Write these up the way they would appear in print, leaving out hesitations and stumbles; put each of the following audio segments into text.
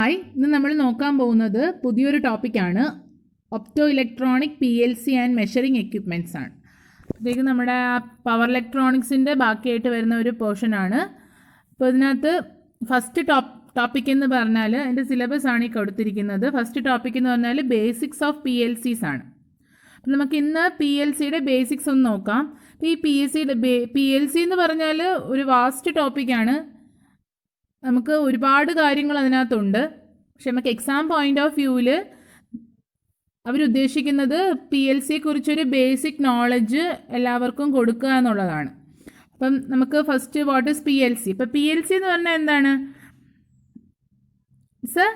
Hi, ഇന്ന് നമ്മൾ നോക്കാൻ പോകുന്നത് പുതിയൊരു ടോപ്പിക്കാണ്. Opto electronic PLC and measuring equipments ആണ്. അപ്പോഴത്തേക്കും നമ്മുടെ പവർ ഇലക്ട്രോണിക്സിൻ്റെ ബാക്കിയായിട്ട് വരുന്ന ഒരു പോർഷനാണ്. അപ്പോൾ ഇതിനകത്ത് ഫസ്റ്റ് ടോപ്പിക് എന്ന് പറഞ്ഞാൽ അതിൻ്റെ സിലബസ് ആണ് ഈ കൊടുത്തിരിക്കുന്നത്. ഫസ്റ്റ് ടോപ്പിക് എന്ന് പറഞ്ഞാൽ ബേസിക്സ് ഓഫ് PLCs ആണ്. അപ്പം നമുക്ക് ഇന്ന് PLCയുടെ ബേസിക്സ് ഒന്ന് നോക്കാം. ഈ PLC എന്ന് പറഞ്ഞാൽ ഒരു വാസ്റ്റ് ടോപ്പിക്കാണ്. നമുക്ക് ഒരുപാട് കാര്യങ്ങൾ അതിനകത്തുണ്ട്. പക്ഷെ നമുക്ക് എക്സാം പോയിന്റ് ഓഫ് വ്യൂവിൽ അവരുദ്ദേശിക്കുന്നത് PLCയെക്കുറിച്ചൊരു ബേസിക് നോളജ് എല്ലാവർക്കും കൊടുക്കുക എന്നുള്ളതാണ്. അപ്പം നമുക്ക് ഫസ്റ്റ് വാട്ട് ഈസ് PLC? ഇപ്പം PLC എന്ന് പറഞ്ഞാൽ എന്താണ്? It's a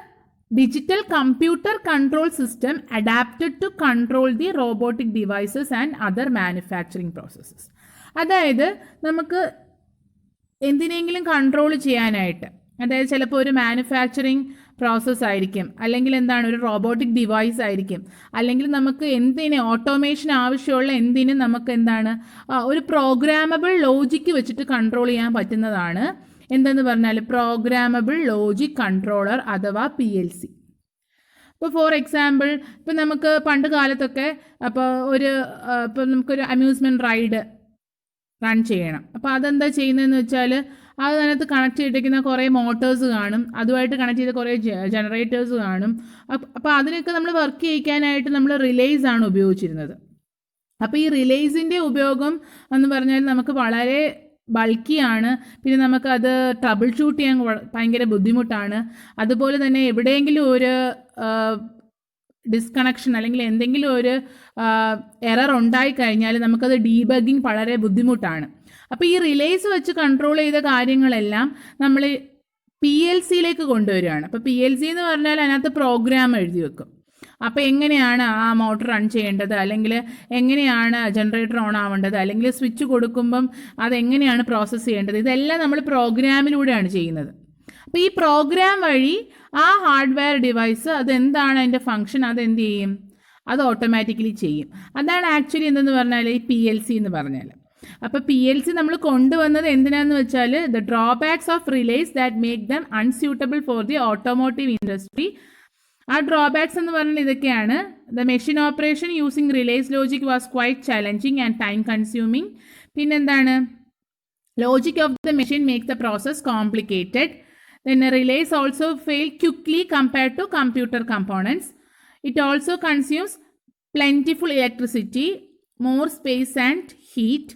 digital computer control system adapted to control the robotic devices and other manufacturing processes. അതായത് നമുക്ക് എന്തിനെങ്കിലും കൺട്രോൾ ചെയ്യാനായിട്ട്, അതായത് ചിലപ്പോൾ ഒരു മാനുഫാക്ചറിങ് പ്രോസസ്സ് ആയിരിക്കും, അല്ലെങ്കിൽ എന്താണ് ഒരു റോബോട്ടിക് ഡിവൈസ് ആയിരിക്കും, അല്ലെങ്കിൽ നമുക്ക് എന്തിന് ഓട്ടോമേഷൻ ആവശ്യമുള്ള എന്തിനും നമുക്ക് എന്താണ് ഒരു പ്രോഗ്രാമബിൾ ലോജിക്ക് വെച്ചിട്ട് കൺട്രോൾ ചെയ്യാൻ പറ്റുന്നതാണ് എന്തെന്ന് പറഞ്ഞാൽ പ്രോഗ്രാമബിൾ ലോജിക് കൺട്രോളർ അഥവാ PLC. ഇപ്പോൾ ഫോർ എക്സാമ്പിൾ, ഇപ്പം നമുക്ക് പണ്ട് കാലത്തൊക്കെ ഇപ്പം നമുക്കൊരു അമ്യൂസ്മെൻറ്റ് റൈഡ് റൺ ചെയ്യണം. അപ്പോൾ അതെന്താ ചെയ്യുന്നതെന്ന് വെച്ചാൽ അതിനകത്ത് കണക്ട് ചെയ്തിരിക്കുന്ന കുറേ മോട്ടേഴ്സ് കാണും, അതുമായിട്ട് കണക്ട് ചെയ്ത കുറേ ജനറേറ്റേഴ്സ് കാണും. അപ്പോൾ അതിനൊക്കെ നമ്മൾ വർക്ക് ചെയ്യിക്കാനായിട്ട് നമ്മൾ റിലേസ് ആണ് ഉപയോഗിച്ചിരുന്നത്. അപ്പോൾ ഈ റിലേസിൻ്റെ ഉപയോഗം എന്ന് പറഞ്ഞാൽ നമുക്ക് വളരെ ബൾക്കിയാണ്. പിന്നെ നമുക്കത് ട്രബിൾ ഷൂട്ട് ചെയ്യാൻ ഭയങ്കര ബുദ്ധിമുട്ടാണ്. അതുപോലെ തന്നെ എവിടെയെങ്കിലും ഒരു ഡിസ്കണക്ഷൻ അല്ലെങ്കിൽ എന്തെങ്കിലും ഒരു എറർ ഉണ്ടായിക്കഴിഞ്ഞാൽ നമുക്കത് ഡീബഗിങ് വളരെ ബുദ്ധിമുട്ടാണ്. അപ്പോൾ ഈ റിലേസ് വെച്ച് കൺട്രോൾ ചെയ്ത കാര്യങ്ങളെല്ലാം നമ്മൾ PLCയിലേക്ക് കൊണ്ടുവരികയാണ്. അപ്പോൾ PLC എന്ന് പറഞ്ഞാൽ അതിനകത്ത് പ്രോഗ്രാം എഴുതി വെക്കും. അപ്പോൾ എങ്ങനെയാണ് ആ മോട്ടർ റൺ ചെയ്യേണ്ടത്, അല്ലെങ്കിൽ എങ്ങനെയാണ് ജനറേറ്റർ ഓൺ ആവേണ്ടത്, അല്ലെങ്കിൽ സ്വിച്ച് കൊടുക്കുമ്പം അതെങ്ങനെയാണ് പ്രോസസ്സ് ചെയ്യേണ്ടത്, ഇതെല്ലാം നമ്മൾ പ്രോഗ്രാമിലൂടെയാണ് ചെയ്യുന്നത്. അപ്പോൾ ഈ പ്രോഗ്രാം വഴി ആ ഹാർഡ്വെയർ ഡിവൈസ് അതെന്താണ് അതിൻ്റെ ഫങ്ഷൻ അതെന്ത് ചെയ്യും, അത് ഓട്ടോമാറ്റിക്കലി ചെയ്യും. അതാണ് ആക്ച്വലി എന്തെന്ന് പറഞ്ഞാൽ ഈ PLC എന്ന് പറഞ്ഞാൽ. അപ്പോൾ PLC നമ്മൾ കൊണ്ടുവന്നത് എന്തിനാന്ന് വെച്ചാൽ the drawbacks of relays that make them unsuitable for the automotive industry. ആ ഡ്രോബാക്സ് എന്ന് പറഞ്ഞാൽ ഇതൊക്കെയാണ്. The machine operation using relays logic was quite challenging and time consuming. പിന്നെന്താണ്, logic of the machine make the process complicated. Then relays also fail quickly compared to computer components. It also consumes plentiful electricity, more space and heat.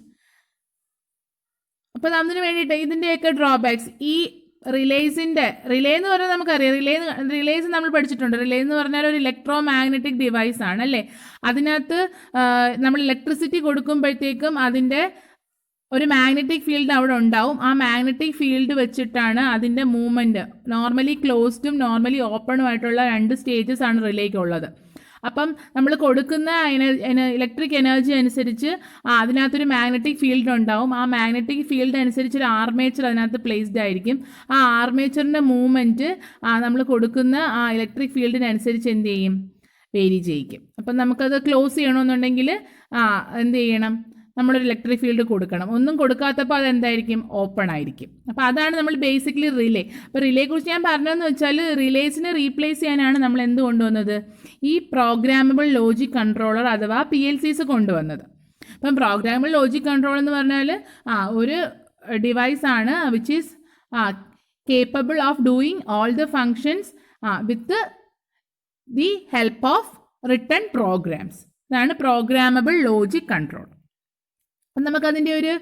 അപ്പോൾ അതിന് വേണ്ടിയിട്ട് ഇതിൻ്റെയൊക്കെ drawbacks ഈ relay എന്ന് പറഞ്ഞാൽ നമുക്കറിയാം, relays നമ്മൾ പഠിച്ചിട്ടുണ്ട്. റിലേ എന്ന് പറഞ്ഞാൽ ഒരു ഇലക്ട്രോ മാഗ്നറ്റിക് ഡിവൈസ് ആണ് അല്ലേ. അതിനകത്ത് നമ്മൾ ഇലക്ട്രിസിറ്റി കൊടുക്കുമ്പോഴത്തേക്കും അതിൻ്റെ ഒരു മാഗ്നറ്റിക് ഫീൽഡ് അവിടെ ഉണ്ടാവും. ആ മാഗ്നറ്റിക് ഫീൽഡ് വെച്ചിട്ടാണ് അതിൻ്റെ മൂവ്മെൻറ്റ്, നോർമലി ക്ലോസ്ഡും നോർമലി ഓപ്പണുമായിട്ടുള്ള 2 സ്റ്റേജസ് ആണ് റിലേക്കുള്ളത്. അപ്പം നമ്മൾ കൊടുക്കുന്ന ഇലക്ട്രിക് എനർജി അനുസരിച്ച് അതിനകത്തൊരു മാഗ്നറ്റിക് ഫീൽഡ് ഉണ്ടാവും. ആ മാഗ്നറ്റിക് ഫീൽഡ് അനുസരിച്ച് ഒരു ആർമേച്ചർ അതിനകത്ത് പ്ലേസ്ഡ് ആയിരിക്കും. ആ ആർമേച്ചറിൻ്റെ മൂവ്മെൻറ്റ് നമ്മൾ കൊടുക്കുന്ന ആ ഇലക്ട്രിക് ഫീൽഡിനനുസരിച്ച് എന്ത് ചെയ്യും, വേരി ചെയ്യിക്കും. അപ്പം നമുക്കത് ക്ലോസ് ചെയ്യണമെന്നുണ്ടെങ്കിൽ എന്ത് ചെയ്യണം, നമ്മളൊരു ഇലക്ട്രിക് ഫീൽഡ് കൊടുക്കണം. ഒന്നും കൊടുക്കാത്തപ്പോൾ അതെന്തായിരിക്കും, ഓപ്പൺ ആയിരിക്കും. അപ്പോൾ അതാണ് നമ്മൾ ബേസിക്കലി റിലേ. അപ്പോൾ റിലേയെക്കുറിച്ച് ഞാൻ പറഞ്ഞതെന്ന് വെച്ചാൽ റിലേസിനെ റീപ്ലേസ് ചെയ്യാനാണ് നമ്മൾ എന്ത് കൊണ്ടുവന്നത്, ഈ പ്രോഗ്രാമബിൾ ലോജിക് കൺട്രോളർ അഥവാ PLCs കൊണ്ടുവന്നത്. അപ്പം പ്രോഗ്രാമബിൾ ലോജിക് കൺട്രോളർ എന്ന് പറഞ്ഞാൽ ഒരു ഡിവൈസ് ആണ് which is capable of doing all the functions with the help of written programs. ഇതാണ് പ്രോഗ്രാമബിൾ ലോജിക് കൺട്രോൾ. അപ്പം നമുക്കതിൻ്റെ ഒരു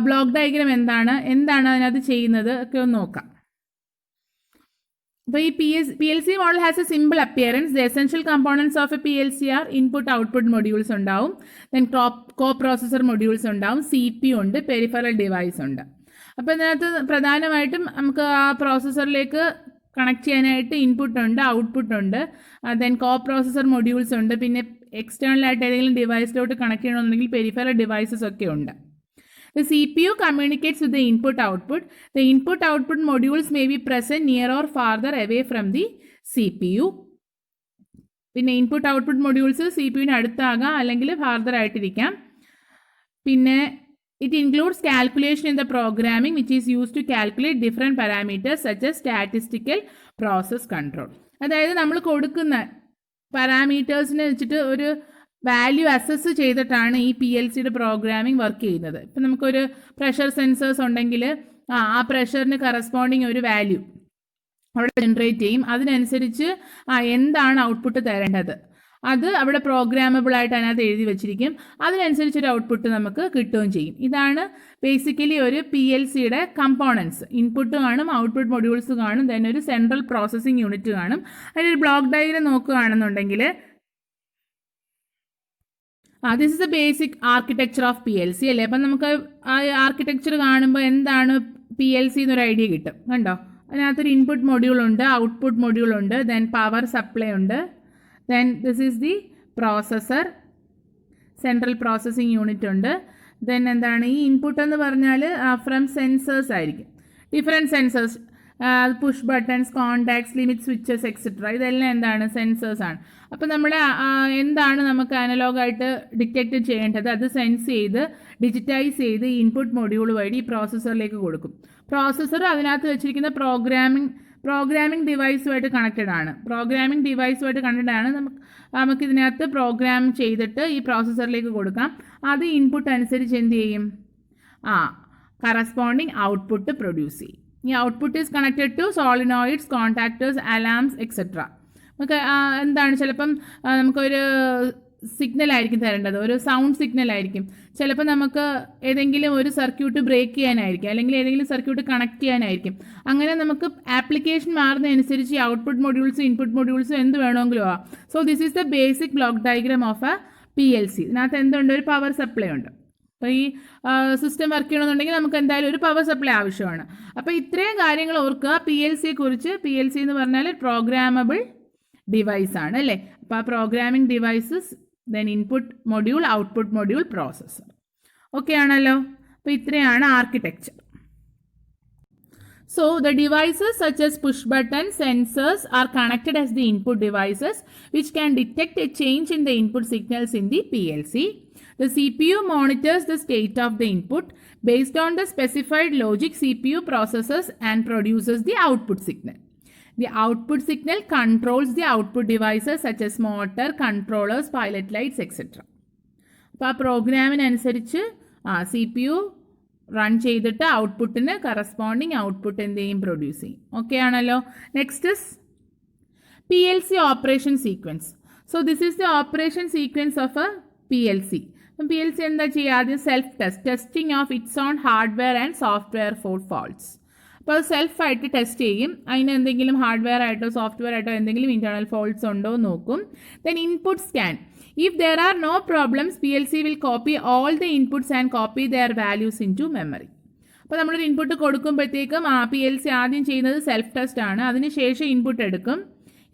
ബ്ലോക്ക് ഡയഗ്രാം എന്താണ് അതിനകത്ത് ചെയ്യുന്നത് ഒക്കെ ഒന്ന് നോക്കാം. അപ്പോൾ ഈ PLC model has a simple appearance. The essential components of a PLC are input output modules ഉണ്ടാവും, ദെൻ കോ പ്രോസസർ മൊഡ്യൂൾസ് ഉണ്ടാവും, CPU ഉണ്ട്, പെരിഫറൽ ഡിവൈസ് ഉണ്ട്. അപ്പോൾ ഇതിനകത്ത് പ്രധാനമായിട്ടും നമുക്ക് ആ പ്രോസസ്സറിലേക്ക് കണക്ട് ചെയ്യാനായിട്ട് ഇൻപുട്ട് ഉണ്ട്, ഔട്ട്പുട്ട് ഉണ്ട്, ദെൻ കോ പ്രോസസർ മൊഡ്യൂൾസ് ഉണ്ട്, പിന്നെ എക്സ്റ്റേണലായിട്ട് ഏതെങ്കിലും ഡിവൈസിലോട്ട് കണക്ട് ചെയ്യണമെന്നുണ്ടെങ്കിൽ പെരിഫറൽ ഡിവൈസസ് ഒക്കെ ഉണ്ട്. The CPU communicates with the input-output. The input-output modules may be present near or farther away from the CPU. പിന്നെ ഇൻപുട്ട് ഔട്ട്പുട്ട് മൊഡ്യൂൾസ് CPU അടുത്താകാം അല്ലെങ്കിൽ ഫാർദർ ആയിട്ടിരിക്കാം. പിന്നെ It includes calculation in the programming which is used to calculate different parameters such as statistical process control. അതായത് നമ്മൾ കൊടുക്കുന്ന പാരാമീറ്റേഴ്സിനെ വെച്ചിട്ട് ഒരു value assess ചെയ്തിട്ടാണ് ഈ PLCയുടെ പ്രോഗ്രാമിംഗ് വർക്ക് ചെയ്യുന്നത്. ഇപ്പം നമുക്കൊരു പ്രഷർ സെൻസേഴ്സ് ഉണ്ടെങ്കിൽ ആ പ്രഷറിന് കറസ്പോണ്ടിങ് ഒരു വാല്യൂ അവിടെ ജനറേറ്റ് ചെയ്യും. അതിനനുസരിച്ച് എന്താണ് ഔട്ട്പുട്ട് തരേണ്ടത് അത് അവിടെ പ്രോഗ്രാമബിൾ ആയിട്ട് അതിനകത്ത് എഴുതി വെച്ചിരിക്കും. അതിനനുസരിച്ചൊരു ഔട്ട്പുട്ട് നമുക്ക് കിട്ടുകയും ചെയ്യും. ഇതാണ് ബേസിക്കലി ഒരു PLCയുടെ കമ്പോണൻസ്. ഇൻപുട്ട് കാണും, ഔട്ട്പുട്ട് മൊഡ്യൂൾസ് കാണും, ദെൻ ഒരു സെൻട്രൽ പ്രോസസ്സിംഗ് യൂണിറ്റ് കാണും. അതിനൊരു ബ്ലോക്ക് ഡയഗ്രം നോക്കുകയാണെന്നുണ്ടെങ്കിൽ this is the basic architecture of PLC അല്ലേ. അപ്പം നമുക്ക് ആ ആർക്കിടെക്ചർ കാണുമ്പോൾ എന്താണ് PLC എന്നൊരു ഐഡിയ കിട്ടും. കണ്ടോ, അതിനകത്തൊരു ഇൻപുട്ട് മൊഡ്യൂൾ ഉണ്ട്, ഔട്ട്പുട്ട് മൊഡ്യൂൾ ഉണ്ട്, ദെൻ പവർ സപ്ലൈ ഉണ്ട്, then this is the processor, central processing unit ഉണ്ട്. ദെൻ എന്താണ് ഈ ഇൻപുട്ട് എന്ന് പറഞ്ഞാൽ ഫ്രം സെൻസേഴ്സ് ആയിരിക്കും, different sensors, push buttons, contacts, limit switches etcetera, ഇതെല്ലാം എന്താണ് സെൻസേഴ്സാണ്. അപ്പോൾ നമ്മുടെ എന്താണ് നമുക്ക് അനലോഗായിട്ട് ഡിറ്റക്റ്റ് ചെയ്യേണ്ടത് അത് സെൻസ് ചെയ്ത് ഡിജിറ്റൈസ് ചെയ്ത് ഇൻപുട്ട് മൊഡ്യൂൾ വഴി പ്രോസസ്സറിലേക്ക് കൊടുക്കും. പ്രോസസ്സർ അതിനകത്ത് വെച്ചിരിക്കുന്ന പ്രോഗ്രാമിംഗ് ഡിവൈസുമായിട്ട് കണക്റ്റഡ് ആണ്. നമുക്ക് ഇതിനകത്ത് പ്രോഗ്രാം ചെയ്തിട്ട് ഈ പ്രോസസ്സറിലേക്ക് കൊടുക്കാം. അത് ഇൻപുട്ട് അനുസരിച്ച് എന്ത് ചെയ്യും, കറസ്പോണ്ടിങ് ഔട്ട്പുട്ട് പ്രൊഡ്യൂസ് ചെയ്യും. ഈ output is connected to solenoids, contactors, alarms etcetera. നമുക്ക് എന്താണ് ചിലപ്പം നമുക്കൊരു സിഗ്നലായിരിക്കും തരേണ്ടത്, ഒരു സൗണ്ട് സിഗ്നലായിരിക്കും. ചിലപ്പോൾ നമുക്ക് ഏതെങ്കിലും ഒരു സർക്യൂട്ട് ബ്രേക്ക് ചെയ്യാനായിരിക്കും, അല്ലെങ്കിൽ ഏതെങ്കിലും സർക്യൂട്ട് കണക്ട് ചെയ്യാനായിരിക്കും. അങ്ങനെ നമുക്ക് ആപ്ലിക്കേഷൻ മാറുന്നതനുസരിച്ച് ഈ ഔട്ട്പുട്ട് മൊഡ്യൂൾസും ഇൻപുട്ട് മൊഡ്യൂൾസും എന്ത് വേണമെങ്കിലും ആവാം. So this is the basic block diagram of a PLC. ഇതിനകത്ത് എന്തുണ്ട്, ഒരു പവർ സപ്ലൈ ഉണ്ട്. അപ്പോൾ ഈ സിസ്റ്റം വർക്ക് ചെയ്യണമെന്നുണ്ടെങ്കിൽ നമുക്ക് എന്തായാലും ഒരു പവർ സപ്ലൈ ആവശ്യമാണ്. അപ്പോൾ ഇത്രയും കാര്യങ്ങൾ ഓർക്കുക PLCയെക്കുറിച്ച്. PLC എന്ന് പറഞ്ഞാൽ പ്രോഗ്രാമബിൾ ഡിവൈസ് ആണ് അല്ലേ. അപ്പോൾ ആ programming devices, then input module, output module, processor. Okay ആണല്ലോ. അപ്പോൾ ഇത്രയാണ് architecture. So the devices such as push button sensors are connected as the input devices which can detect a change in the input signals in the PLC. The CPU monitors the state of the input. Based on the specified logic, CPU processes and produces the output signal. The output signal controls the output devices such as motor, controllers, pilot lights, etc. അപ്പോൾ ആ പ്രോഗ്രാമിനനുസരിച്ച് CPU run ചെയ്തിട്ട് ഔട്ട്പുട്ടിന് corresponding output എന്ത് ചെയ്യും, produce ചെയ്യും. Okay ആണല്ലോ. Next is PLC operation sequence. So this is the operation sequence of a PLC. PLC എന്താ ചെയ്യുക, ആദ്യം self testing of its on hardware and software for faults. അപ്പോൾ അത് സെൽഫായിട്ട് ടെസ്റ്റ് ചെയ്യും. അതിന് എന്തെങ്കിലും ഹാർഡ്വെയർ ആയിട്ടോ സോഫ്റ്റ്വെയർ ആയിട്ടോ എന്തെങ്കിലും ഇൻറ്റേർണൽ ഫോൾട്ട്സ് ഉണ്ടോ എന്ന് നോക്കും. Then input scan. If there are no problems, PLC will copy all the inputs and copy their values into memory. അപ്പോൾ നമ്മളൊരു ഇൻപുട്ട് കൊടുക്കുമ്പോഴത്തേക്കും PLC ആദ്യം ചെയ്യുന്നത് സെൽഫ് ടെസ്റ്റ് ആണ്. അതിനുശേഷം ഇൻപുട്ട് എടുക്കും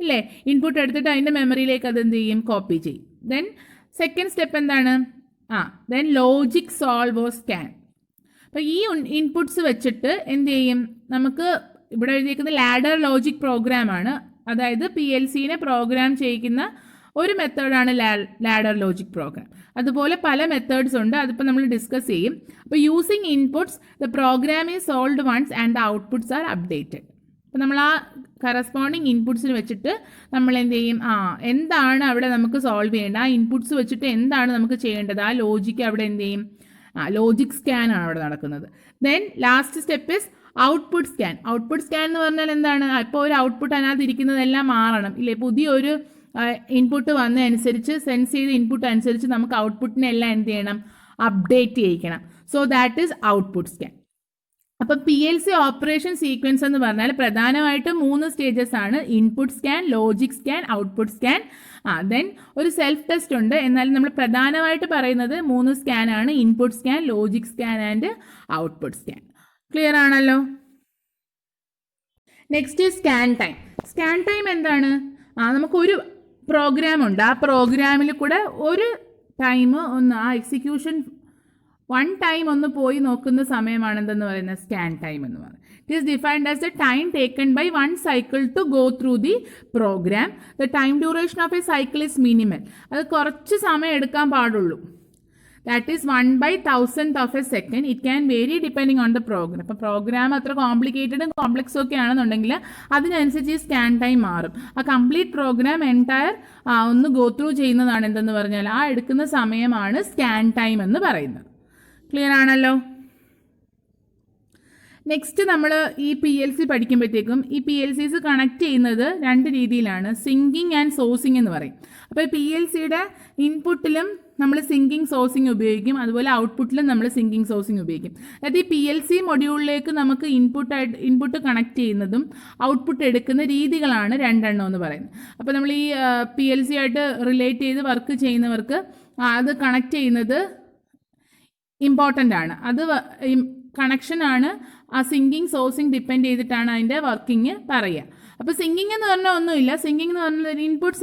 ഇല്ലേ. ഇൻപുട്ട് എടുത്തിട്ട് അതിൻ്റെ മെമ്മറിയിലേക്ക് അത് എന്ത് ചെയ്യും, കോപ്പി ചെയ്യും. ദെൻ സെക്കൻഡ് സ്റ്റെപ്പ് എന്താണ്, then logic solve or scan. അപ്പോൾ ഈ ഇൻപുട്സ് വെച്ചിട്ട് എന്ത് ചെയ്യും, നമുക്ക് ഇവിടെ എഴുതിയിരിക്കുന്ന ലാഡർ ലോജിക് പ്രോഗ്രാമാണ്. അതായത് PLCനെ പ്രോഗ്രാം ചെയ്യിക്കുന്ന ഒരു മെത്തേഡാണ് ലാഡർ ലോജിക് പ്രോഗ്രാം. അതുപോലെ പല മെത്തേഡ്സ് ഉണ്ട്, അതിപ്പോൾ നമ്മൾ ഡിസ്കസ് ചെയ്യും. അപ്പോൾ using inputs the program is solved once and the outputs are updated. അപ്പോൾ നമ്മൾ ആ കറസ്പോണ്ടിങ് ഇൻപുട്സിന് വെച്ചിട്ട് നമ്മൾ എന്ത് ചെയ്യും, എന്താണ് അവിടെ നമുക്ക് സോൾവ് ചെയ്യേണ്ടത്, ആ ഇൻപുട്സ് വെച്ചിട്ട് എന്താണ് നമുക്ക് ചെയ്യേണ്ടത്, ആ ലോജിക്ക് അവിടെ എന്ത് ചെയ്യും, ലോജിക് സ്കാൻ ആണ് അവിടെ നടക്കുന്നത്. Then last step is output scan. Output scan എന്ന് പറഞ്ഞാൽ എന്താണ്, ഇപ്പോൾ ഒരു ഔട്ട്പുട്ട് അതിനകത്ത് ഇരിക്കുന്നതെല്ലാം മാറണം ഇല്ലേ. പുതിയൊരു ഇൻപുട്ട് വന്നതനുസരിച്ച് സെൻസ് ചെയ്ത ഇൻപുട്ട് അനുസരിച്ച് നമുക്ക് ഔട്ട്പുട്ടിനെ എല്ലാം എന്ത് ചെയ്യണം, അപ്ഡേറ്റ് ചെയ്യിക്കണം. So that is output scan. അപ്പം PLC ഓപ്പറേഷൻ സീക്വൻസ് എന്ന് പറഞ്ഞാൽ പ്രധാനമായിട്ടും 3 സ്റ്റേജസ് ആണ്. Input scan, logic scan, output scan. Then ഒരു സെൽഫ് ടെസ്റ്റ് ഉണ്ട്. എന്നാലും നമ്മൾ പ്രധാനമായിട്ട് പറയുന്നത് 3 സ്കാൻ ആണ്. Input scan, logic scan and output scan. Clear ആണല്ലോ. Next scan time. Scan time എന്താണ്, നമുക്കൊരു പ്രോഗ്രാം ഉണ്ട്. ആ പ്രോഗ്രാമിൽ കൂടെ ഒരു ടൈം ഒന്ന് എക്സിക്യൂഷൻ വൺ ടൈം ഒന്ന് പോയി നോക്കുന്ന സമയമാണ് എന്തെന്ന് പറയുന്നത്, സ്കാൻ ടൈം എന്ന് പറയുന്നത്. It is defined as the time taken by one cycle to go through the program. The time duration of a cycle is minimal. അത് കുറച്ച് സമയം എടുക്കാൻ പാടുള്ളൂ. That is 1/1000th of a second. It can vary depending on the program. അപ്പോൾ program അത്ര കോംപ്ലിക്കേറ്റഡും കോംപ്ലക്സും ഒക്കെ ആണെന്നുണ്ടെങ്കിൽ അതിനനുസരിച്ച് ഈ സ്കാൻ ടൈം മാറും. ആ കംപ്ലീറ്റ് പ്രോഗ്രാം എൻറ്റയർ ഒന്ന് ഗോ ത്രൂ ചെയ്യുന്നതാണ് എന്തെന്ന് പറഞ്ഞാൽ ആ എടുക്കുന്ന സമയമാണ് സ്കാൻ ടൈം എന്ന് പറയുന്നത്. ക്ലിയർ ആണല്ലോ? നെക്സ്റ്റ് നമ്മൾ ഈ PLC പഠിക്കുമ്പോഴത്തേക്കും ഈ PLCs കണക്ട് ചെയ്യുന്നത് 2 രീതിയിലാണ്, സിങ്കിങ് ആൻഡ് സോഴ്സിങ് എന്ന് പറയും. അപ്പോൾ PLCയുടെ ഇൻപുട്ടിലും നമ്മൾ സിങ്കിങ് സോഴ്സിങ് ഉപയോഗിക്കും, അതുപോലെ ഔട്ട്പുട്ടിലും നമ്മൾ സിങ്കിങ് സോഴ്സിങ് ഉപയോഗിക്കും. അതായത് ഈ PLC മൊഡ്യൂളിലേക്ക് നമുക്ക് ഇൻപുട്ട് കണക്ട് ചെയ്യുന്നതും ഔട്ട്പുട്ട് എടുക്കുന്ന രീതികളാണ് 2 എന്ന് പറയുന്നത്. അപ്പോൾ നമ്മൾ ഈ PLC ആയിട്ട് റിലേറ്റ് ചെയ്ത് വർക്ക് ചെയ്യുന്നവർക്ക് അത് കണക്ട് ചെയ്യുന്നത് ഇമ്പോർട്ടൻ്റ് ആണ്. അത് കണക്ഷനാണ് ആ സിങ്കിങ് സോഴ്സിങ് ഡിപ്പെൻഡ് ചെയ്തിട്ടാണ് അതിൻ്റെ വർക്കിംഗ് പറയുക. അപ്പോൾ സിങ്കിങ് എന്ന് പറഞ്ഞാൽ ഒന്നുമില്ല. സിങ്കിങ് എന്ന് പറഞ്ഞാൽ input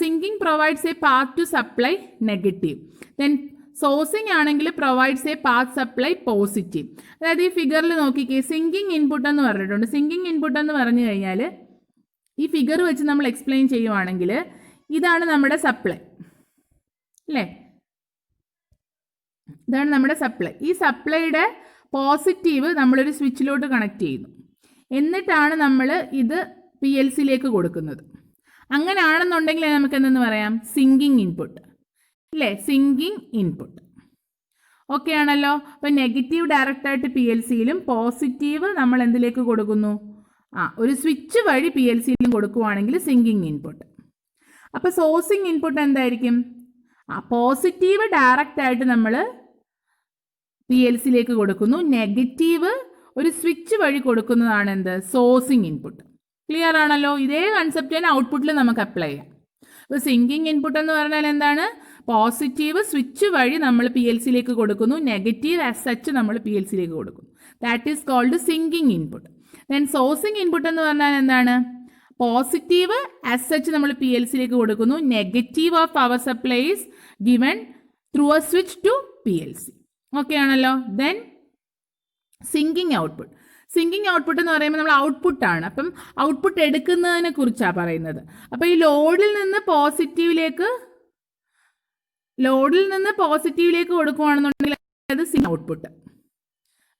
sinking provides a path to supply negative. Then sourcing ആണെങ്കിൽ provides a path supply positive. അതായത് ഈ ഫിഗറിൽ നോക്കിക്കേ, സിങ്കിങ് ഇൻപുട്ട് എന്ന് പറഞ്ഞിട്ടുണ്ട്. സിങ്കിങ് ഇൻപുട്ട് എന്ന് പറഞ്ഞു കഴിഞ്ഞാൽ ഈ ഫിഗർ വെച്ച് നമ്മൾ എക്സ്പ്ലെയിൻ ചെയ്യുവാണെങ്കിൽ ഇതാണ് നമ്മുടെ സപ്ലൈ അല്ലേ, ഇതാണ് നമ്മുടെ സപ്ലൈ. ഈ സപ്ലൈയുടെ പോസിറ്റീവ് നമ്മളൊരു സ്വിച്ചിലോട്ട് കണക്ട് ചെയ്യുന്നു, എന്നിട്ടാണ് നമ്മൾ ഇത് PLCയിലേക്ക് കൊടുക്കുന്നത്. അങ്ങനെയാണെന്നുണ്ടെങ്കിൽ നമുക്ക് എന്തെന്ന് പറയാം, സിങ്കിങ് ഇൻപുട്ട് അല്ലേ, സിങ്കിങ് ഇൻപുട്ട്. ഓക്കെ ആണല്ലോ? അപ്പം നെഗറ്റീവ് ഡയറക്റ്റായിട്ട് PLCയിലും പോസിറ്റീവ് നമ്മൾ എന്തിലേക്ക് കൊടുക്കുന്നു, ഒരു സ്വിച്ച് വഴി PLCയിലും കൊടുക്കുവാണെങ്കിൽ സിങ്കിങ് ഇൻപുട്ട്. അപ്പോൾ സോഴ്സിങ് ഇൻപുട്ട് എന്തായിരിക്കും, പോസിറ്റീവ് ഡയറക്റ്റായിട്ട് നമ്മൾ PLCയിലേക്ക് കൊടുക്കുന്നു, നെഗറ്റീവ് ഒരു സ്വിച്ച് വഴി കൊടുക്കുന്നതാണ് എന്ത്, സോഴ്സിങ് ഇൻപുട്ട്. ക്ലിയർ ആണല്ലോ? ഇതേ കൺസെപ്റ്റ് തന്നെ ഔട്ട്പുട്ടിൽ നമുക്ക് അപ്ലൈ ചെയ്യാം. അപ്പോൾ സിങ്കിങ് ഇൻപുട്ട് എന്ന് പറഞ്ഞാൽ എന്താണ്, പോസിറ്റീവ് സ്വിച്ച് വഴി നമ്മൾ PLCയിലേക്ക് കൊടുക്കുന്നു, നെഗറ്റീവ് ആസ് സച്ച് നമ്മൾ PLCയിലേക്ക് കൊടുക്കുന്നു. That is called sinking input. Then sourcing input എന്ന് പറഞ്ഞാൽ എന്താണ്, പോസിറ്റീവ് ആസ് സച്ച് നമ്മൾ PLCയിലേക്ക് കൊടുക്കുന്നു, negative of power supply is given through a switch to PLC. Okay ആണല്ലോ? Then sinking output. Sinking output എന്ന് പറയുമ്പോൾ നമ്മൾ ഔട്ട്പുട്ടാണ്. അപ്പം ഔട്ട്പുട്ട് എടുക്കുന്നതിനെ കുറിച്ചാണ് പറയുന്നത്. അപ്പോൾ ഈ ലോഡിൽ നിന്ന് പോസിറ്റീവിലേക്ക് കൊടുക്കുകയാണെന്നുണ്ടെങ്കിൽ അത് സിങ്കിങ് ഔട്ട്പുട്ട്.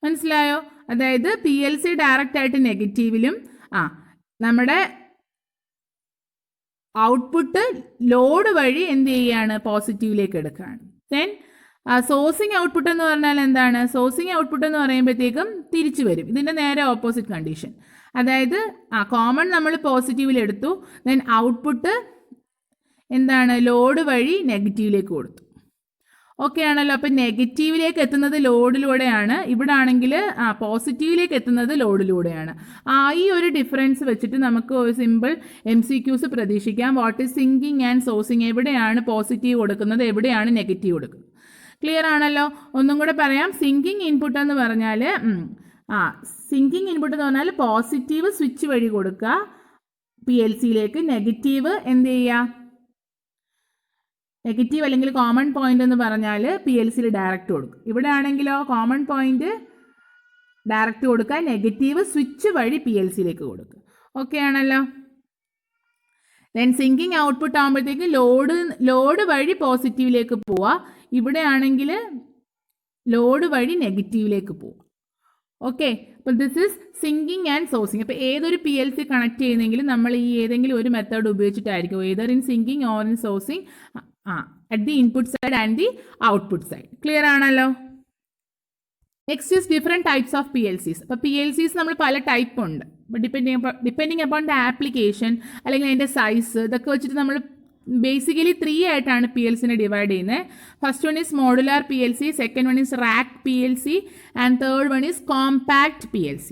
മനസ്സിലായോ? അതായത് PLC ഡയറക്റ്റ് ആയിട്ട് നെഗറ്റീവിലും നമ്മുടെ ഔട്ട്പുട്ട് ലോഡ് വഴി എന്ത് ചെയ്യുകയാണ്, പോസിറ്റീവിലേക്ക് എടുക്കുകയാണ്. ദെൻ സോഴ്സിങ് ഔട്ട്പുട്ട് എന്ന് പറഞ്ഞാൽ എന്താണ്, സോഴ്സിങ് ഔട്ട്പുട്ട് എന്ന് പറയുമ്പോഴത്തേക്കും തിരിച്ചു വരും, ഇതിൻ്റെ നേരെ ഓപ്പോസിറ്റ് കണ്ടീഷൻ. അതായത് കോമൺ നമ്മൾ പോസിറ്റീവിൽ എടുത്തു, ദെൻ ഔട്ട്പുട്ട് എന്താണ്, ലോഡ് വഴി നെഗറ്റീവിലേക്ക് കൊടുത്തു. ഓക്കെ ആണല്ലോ? അപ്പം നെഗറ്റീവിലേക്ക് എത്തുന്നത് ലോഡിലൂടെയാണ്, ഇവിടെ ആണെങ്കിൽ പോസിറ്റീവിലേക്ക് എത്തുന്നത് ലോഡിലൂടെയാണ്. ഈ ഒരു ഡിഫറൻസ് വെച്ചിട്ട് നമുക്ക് ഒരു സിമ്പിൾ MCQs പ്രതീക്ഷിക്കാം. What is sinking and sourcing, എവിടെയാണ് പോസിറ്റീവ് കൊടുക്കുന്നത്, എവിടെയാണ് നെഗറ്റീവ് കൊടുക്കുന്നത്. ക്ലിയർ ആണല്ലോ? ഒന്നും കൂടെ പറയാം. സിങ്കിങ് ഇൻപുട്ട് എന്ന് പറഞ്ഞാൽ സിങ്കിങ് ഇൻപുട്ട് എന്ന് പറഞ്ഞാൽ പോസിറ്റീവ് സ്വിച്ച് വഴി കൊടുക്കുക PLCയിലേക്ക്, നെഗറ്റീവ് എന്ത് ചെയ്യുക, നെഗറ്റീവ് അല്ലെങ്കിൽ കോമൺ പോയിന്റ് എന്ന് പറഞ്ഞാൽ PLCയിൽ ഡയറക്റ്റ് കൊടുക്കും. ഇവിടെ ആണെങ്കിലോ കോമൺ പോയിന്റ് ഡയറക്റ്റ് കൊടുക്കുക, നെഗറ്റീവ് സ്വിച്ച് വഴി PLCയിലേക്ക് കൊടുക്കുക. ഓക്കെ ആണല്ലോ? ദെൻ സിങ്കിങ് ഔട്ട്പുട്ട് ആകുമ്പോഴത്തേക്ക് ലോഡ് വഴി പോസിറ്റീവിലേക്ക് പോവുക, ഇവിടെ ആണെങ്കിൽ ലോഡ് വഴി നെഗറ്റീവിലേക്ക് പോവുക. ഓക്കെ, അപ്പോൾ this is sinking and sourcing. അപ്പോൾ ഏതൊരു PLC കണക്ട് ചെയ്യുന്നെങ്കിലും നമ്മൾ ഈ ഏതെങ്കിലും ഒരു മെത്തേഡ് ഉപയോഗിച്ചിട്ടായിരിക്കും, either in sinking or in sourcing at the input side and the output side. Clear ആണല്ലോ? Next is different types of PLCs. അപ്പോൾ PLCs നമ്മൾ പല ടൈപ്പ് ഉണ്ട്. അപ്പോൾ ഡിപ്പെൻഡിങ് അപ്പോൺ ദ ആപ്ലിക്കേഷൻ അല്ലെങ്കിൽ അതിൻ്റെ സൈസ്, ഇതൊക്കെ വെച്ചിട്ട് നമ്മൾ ബേസിക്കലി 3 ആയിട്ടാണ് PLCനെ ഡിവൈഡ് ചെയ്യുന്നത്. First one is modular PLC, second one is rack PLC and third one is compact PLC.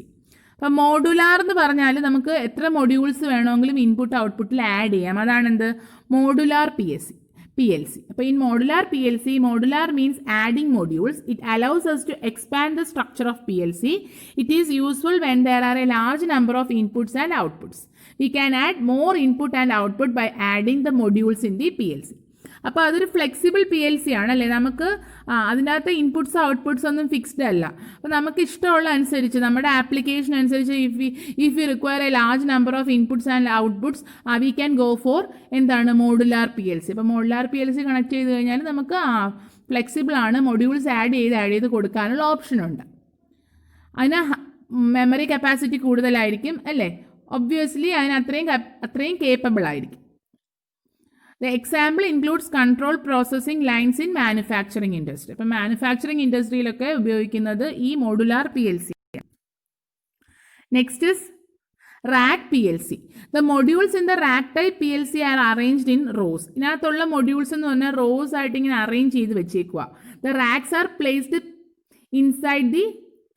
അപ്പോൾ മോഡുലാർ എന്ന് പറഞ്ഞാൽ നമുക്ക് എത്ര മൊഡ്യൂൾസ് വേണമെങ്കിലും ഇൻപുട്ട് ഔട്ട്പുട്ടിൽ ആഡ് ചെയ്യാം, അതാണ് എന്ത്, മോഡുലാർ PLC. അപ്പോൾ in modular PLC, modular means adding modules. It allows us to expand the structure of PLC. It is useful when there are a large number of inputs and outputs. We can add more input and output by adding the modules in the PLC. അപ്പോൾ അതൊരു flexible PLC ആണല്ലേ, നമുക്ക് അതിനകത്ത് inputs outputs ഒന്നും fixed അല്ല. അപ്പോൾ നമുക്ക് ഇഷ്ടമുള്ള അനുസരിച്ച് നമ്മുടെ ആപ്ലിക്കേഷൻ അനുസരിച്ച് if you require A large number of inputs and outputs we can go for എന്താണ്, മോഡുലാർ PLC. അപ്പോൾ മോഡുലാർ PLC കണക്ട് ചെയ്ത് കഴിഞ്ഞാൽ നമുക്ക് ഫ്ലെക്സിബിൾ ആണ്, മൊഡ്യൂൾസ് ആഡ് ചെയ്ത് കൊടുക്കാനുള്ള ഓപ്ഷനുണ്ട്. അതിന് മെമ്മറി കപ്പാസിറ്റി കൂടുതലായിരിക്കും അല്ലേ, ഒബ്വിയസ്ലി അതിന് അത്രയും കേപ്പബിൾ ആയിരിക്കും. The example includes control processing lines in manufacturing industry. അപ്പോൾ മാനുഫാക്ചറിങ് ഇൻഡസ്ട്രിയിലൊക്കെ ഉപയോഗിക്കുന്നത് ഈ modular PLC. Next is rack PLC. The modules in the rack type PLC are arranged in rows. ഇതിനകത്തുള്ള modules എന്ന് പറഞ്ഞാൽ റോസ് ആയിട്ട് ഇങ്ങനെ അറേഞ്ച് ചെയ്ത് വെച്ചേക്കുക. The racks are placed inside the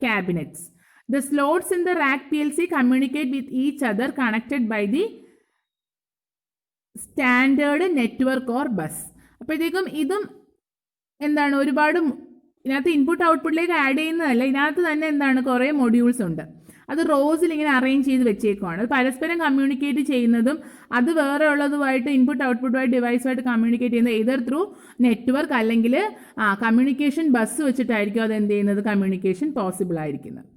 cabinets. The slots in the rack PLC communicate with each other connected by the standard network or bus. അപ്പോഴത്തേക്കും ഇതും എന്താണ്, ഒരുപാട് ഇതിനകത്ത് ഇൻപുട്ട് ഔട്ട്പുട്ടിലേക്ക് ആഡ് ചെയ്യുന്നതല്ല, ഇതിനകത്ത് തന്നെ എന്താണ് കുറേ മൊഡ്യൂൾസ് ഉണ്ട്. അത് റോസിൽ ഇങ്ങനെ അറേഞ്ച് ചെയ്ത് വെച്ചേക്കുവാണ്. അത് പരസ്പരം കമ്മ്യൂണിക്കേറ്റ് ചെയ്യുന്നതും അത് വേറെ ഉള്ളതുമായിട്ട് ഇൻപുട്ട് ഔട്ട്പുട്ടുമായിട്ട് ഡിവൈസുമായിട്ട് കമ്മ്യൂണിക്കേറ്റ് ചെയ്യുന്നത് എയ്തർ ത്രൂ നെറ്റ്വർക്ക് അല്ലെങ്കിൽ കമ്മ്യൂണിക്കേഷൻ ബസ് വെച്ചിട്ടായിരിക്കും അത് എന്ത് ചെയ്യുന്നത്, കമ്മ്യൂണിക്കേഷൻ പോസിബിൾ ആയിരിക്കുന്നത്.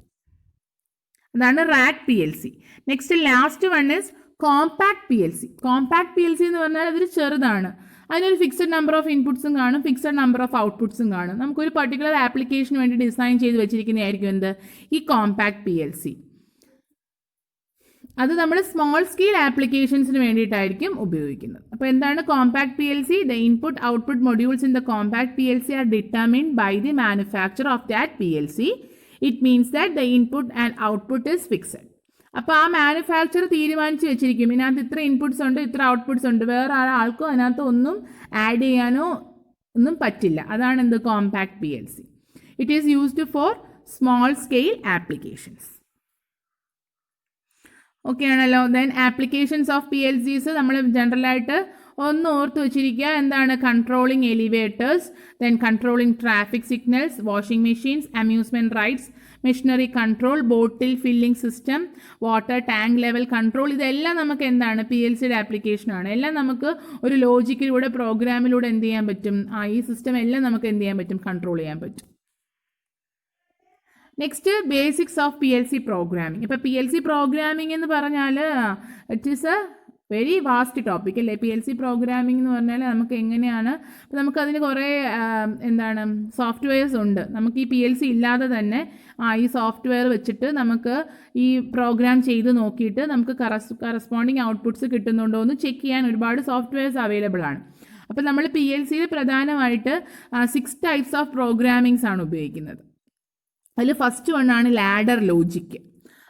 അതാണ് rack PLC. Next last one is compact PLC. Compact PLC എന്ന് പറഞ്ഞാൽ അതൊരു ചെറുതാണ്, അതിനൊരു ഫിക്സഡ് നമ്പർ ഓഫ് ഇൻപുട്സും കാണും, ഫിക്സഡ് നമ്പർ ഓഫ് ഔട്ട്പുട്സും കാണും. നമുക്കൊരു പർട്ടിക്കുലർ ആപ്ലിക്കേഷന് വേണ്ടി ഡിസൈൻ ചെയ്ത് വെച്ചിരിക്കുന്നതായിരിക്കും എന്ത്, ഈ കോമ്പാക്ട് PLC. അത് നമ്മൾ സ്മോൾ സ്കെയിൽ ആപ്ലിക്കേഷൻസിന് വേണ്ടിയിട്ടായിരിക്കും ഉപയോഗിക്കുന്നത്. അപ്പോൾ എന്താണ് compact PLC? The input output modules in the compact PLC are determined by the manufacture of that PLC. It means that the input and output is fixed. അപ്പോൾ ആ manufacture തീരുമാനിച്ച് വെച്ചിരിക്കും, ഇതിനകത്ത് ഇത്ര ഇൻപുട്സ് ഉണ്ട്, ഇത്ര ഔട്ട്പുട്ട്സ് ഉണ്ട്, വേറെ ആൾക്കും അതിനകത്ത് ഒന്നും ആഡ് ചെയ്യാനോ ഒന്നും പറ്റില്ല. അതാണ് എന്ത്, compact PLC. It is used for small scale applications. Okay ആണല്ലോ. ദെൻ ആപ്ലിക്കേഷൻസ് ഓഫ് PLCs നമ്മൾ ജനറലായിട്ട് ഒന്ന് ഓർത്ത് വെച്ചിരിക്കുക. എന്താണ്, controlling elevators, then controlling traffic signals, washing machines, amusement rides, machinery control, bottle filling system, water tank level control. ഇതെല്ലാം നമുക്ക് എന്താണ്, PLCയുടെ ആപ്ലിക്കേഷനാണ്. എല്ലാം നമുക്ക് ഒരു ലോജിക്കിലൂടെ പ്രോഗ്രാമിലൂടെ എന്ത് ചെയ്യാൻ പറ്റും, ഈ സിസ്റ്റം എല്ലാം നമുക്ക് എന്ത് ചെയ്യാൻ പറ്റും, കൺട്രോൾ ചെയ്യാൻ പറ്റും. Next basics of PLC programming. ഇപ്പോൾ PLC പ്രോഗ്രാമിംഗ് എന്ന് പറഞ്ഞാൽ it is a very vast topic അല്ലേ. PLC പ്രോഗ്രാമിംഗ് എന്ന് പറഞ്ഞാൽ നമുക്ക് എങ്ങനെയാണ്, അപ്പോൾ നമുക്കതിന് കുറേ എന്താണ് സോഫ്റ്റ്വെയർസ് ഉണ്ട്. നമുക്ക് ഈ PLC ഇല്ലാതെ തന്നെ ഈ സോഫ്റ്റ്വെയർ വെച്ചിട്ട് നമുക്ക് ഈ പ്രോഗ്രാം ചെയ്ത് നോക്കിയിട്ട് നമുക്ക് കറസ്പോണ്ടിങ് ഔട്ട്പുട്ട്സ് കിട്ടുന്നുണ്ടോ എന്ന് ചെക്ക് ചെയ്യാൻ ഒരുപാട് സോഫ്റ്റ്വെയർസ് അവൈലബിൾ ആണ്. അപ്പോൾ നമ്മൾ PLCയിൽ പ്രധാനമായിട്ട് 6 ടൈപ്സ് ഓഫ് പ്രോഗ്രാമിങ്സ് ആണ് ഉപയോഗിക്കുന്നത്. അതിൽ ഫസ്റ്റ് വണ്ണാണ് ലാഡർ ലോജിക്ക്.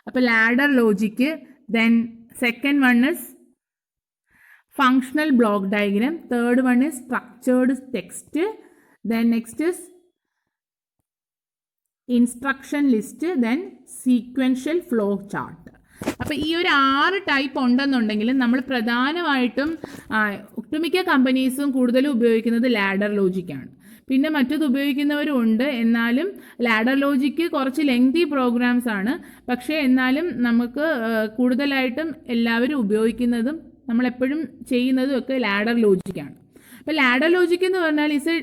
അപ്പോൾ ladder logic, then second one is functional block diagram, third one is structured text, then next is instruction list, then sequential flow chart. അപ്പോൾ ഈ ഒരു 6 ടൈപ്പ് ഉണ്ടെന്നുണ്ടെങ്കിലും നമ്മൾ പ്രധാനമായിട്ടും ഒട്ടുമിക്ക കമ്പനീസും കൂടുതലും ഉപയോഗിക്കുന്നത് ലാഡർ ലോജിക്കാണ്. പിന്നെ മറ്റത് ഉപയോഗിക്കുന്നവരും ഉണ്ട്, എന്നാലും ലാഡർ ലോജിക്ക് കുറച്ച് ലെങ്തി പ്രോഗ്രാംസ് ആണ്. പക്ഷേ എന്നാലും നമുക്ക് കൂടുതലായിട്ടും എല്ലാവരും ഉപയോഗിക്കുന്നതും നമ്മളെപ്പോഴും ചെയ്യുന്നതും ഒക്കെ ലാഡർ ലോജിക്കാണ്. അപ്പോൾ ലാഡർ ലോജിക് എന്ന് പറഞ്ഞാൽ is